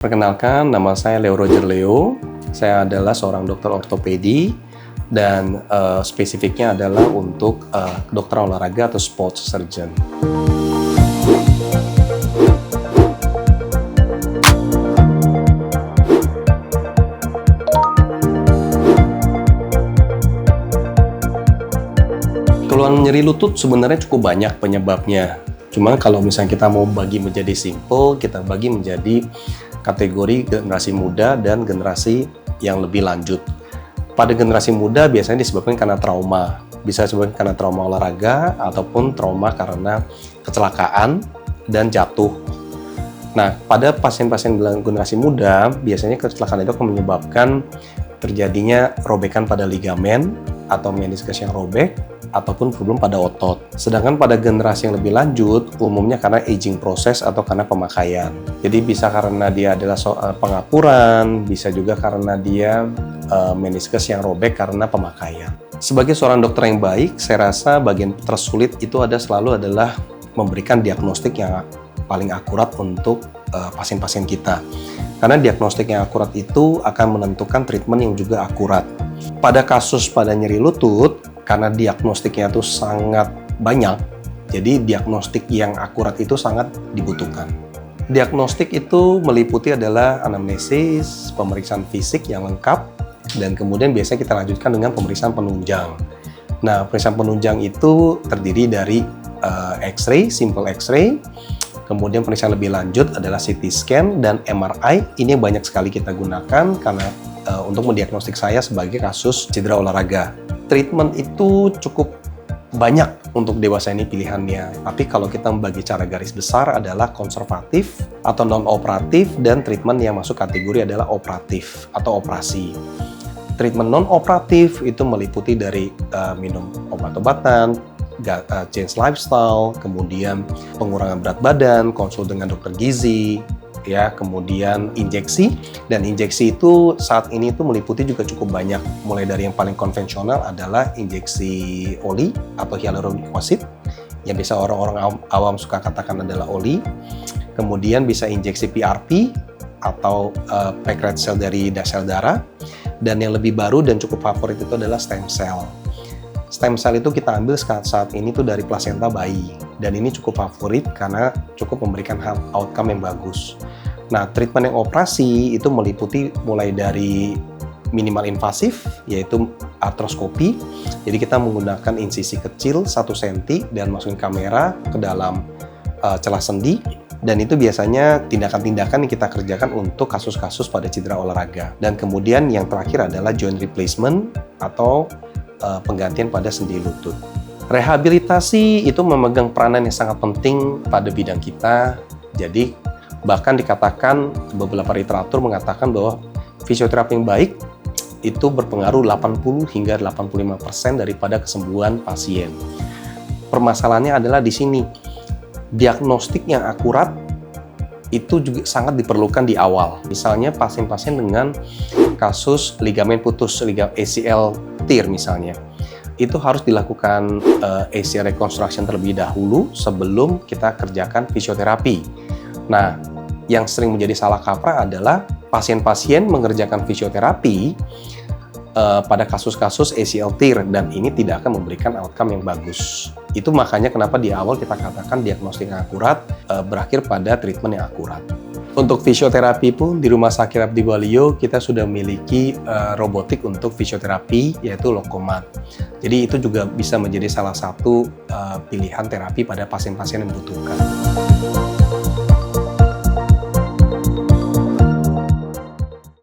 Perkenalkan, nama saya Leo Roger Leo. Saya adalah seorang dokter ortopedi dan spesifiknya adalah untuk dokter olahraga atau sports surgeon. Keluhan nyeri lutut sebenarnya cukup banyak penyebabnya. Cuma kalau misalnya kita mau bagi menjadi simple, kita bagi menjadi kategori generasi muda dan generasi yang lebih lanjut. Pada generasi muda biasanya disebabkan karena trauma. Bisa disebabkan karena trauma olahraga ataupun trauma karena kecelakaan dan jatuh. Nah, pada pasien-pasien generasi muda, biasanya kecelakaan itu akan menyebabkan terjadinya robekan pada ligamen atau meniskus yang robek, ataupun problem pada otot. Sedangkan pada generasi yang lebih lanjut, umumnya karena aging proses atau karena pemakaian. Jadi bisa karena dia adalah pengapuran, bisa juga karena dia meniskus yang robek karena pemakaian. Sebagai seorang dokter yang baik, saya rasa bagian tersulit itu selalu adalah memberikan diagnostik yang paling akurat untuk pasien-pasien kita. Karena diagnostik yang akurat itu akan menentukan treatment yang juga akurat. Pada kasus pada nyeri lutut, karena diagnostiknya itu sangat banyak, jadi diagnostik yang akurat itu sangat dibutuhkan. Diagnostik itu meliputi adalah anamnesis, pemeriksaan fisik yang lengkap, dan kemudian biasanya kita lanjutkan dengan pemeriksaan penunjang. Nah, pemeriksaan penunjang itu terdiri dari X-ray, simple X-ray, kemudian pemeriksaan lebih lanjut adalah CT scan dan MRI. Ini banyak sekali kita gunakan karena untuk mendiagnostik saya sebagai kasus cedera olahraga. Treatment itu cukup banyak untuk dewasa ini pilihannya. Tapi kalau kita membagi cara garis besar adalah konservatif atau non-operatif dan treatment yang masuk kategori adalah operatif atau operasi. Treatment non-operatif itu meliputi dari minum obat-obatan, change lifestyle, kemudian pengurangan berat badan, konsul dengan dokter gizi, ya, kemudian injeksi. Dan injeksi itu saat ini itu meliputi juga cukup banyak, mulai dari yang paling konvensional adalah injeksi oli atau hyaluronic acid yang biasa orang-orang awam suka katakan adalah oli, kemudian bisa injeksi PRP atau packed red cell dari sel darah, dan yang lebih baru dan cukup favorit itu adalah stem cell. Stem cell itu kita ambil saat ini tuh dari plasenta bayi, dan ini cukup favorit karena cukup memberikan outcome yang bagus. Nah, treatment yang operasi itu meliputi mulai dari minimal invasif, yaitu artroskopi. Jadi kita menggunakan insisi kecil 1 cm dan masukin kamera ke dalam celah sendi, dan itu biasanya tindakan-tindakan yang kita kerjakan untuk kasus-kasus pada cedera olahraga. Dan kemudian yang terakhir adalah joint replacement atau penggantian pada sendi lutut. Rehabilitasi itu memegang peranan yang sangat penting pada bidang kita. Jadi bahkan dikatakan beberapa literatur mengatakan bahwa fisioterapi yang baik itu berpengaruh 80 hingga 85% daripada kesembuhan pasien. Permasalahannya adalah di sini. Diagnostik yang akurat itu juga sangat diperlukan di awal. Misalnya pasien-pasien dengan kasus ligamen putus, ACL tear misalnya, itu harus dilakukan ACL reconstruction terlebih dahulu sebelum kita kerjakan fisioterapi. Nah, yang sering menjadi salah kaprah adalah pasien-pasien mengerjakan fisioterapi pada kasus-kasus ACL tear, dan ini tidak akan memberikan outcome yang bagus. Itu makanya kenapa di awal kita katakan diagnostik yang akurat berakhir pada treatment yang akurat. Untuk fisioterapi pun di Rumah Sakit Abdi Waluyo kita sudah memiliki robotik untuk fisioterapi, yaitu Lokomat. Jadi itu juga bisa menjadi salah satu pilihan terapi pada pasien-pasien yang membutuhkan.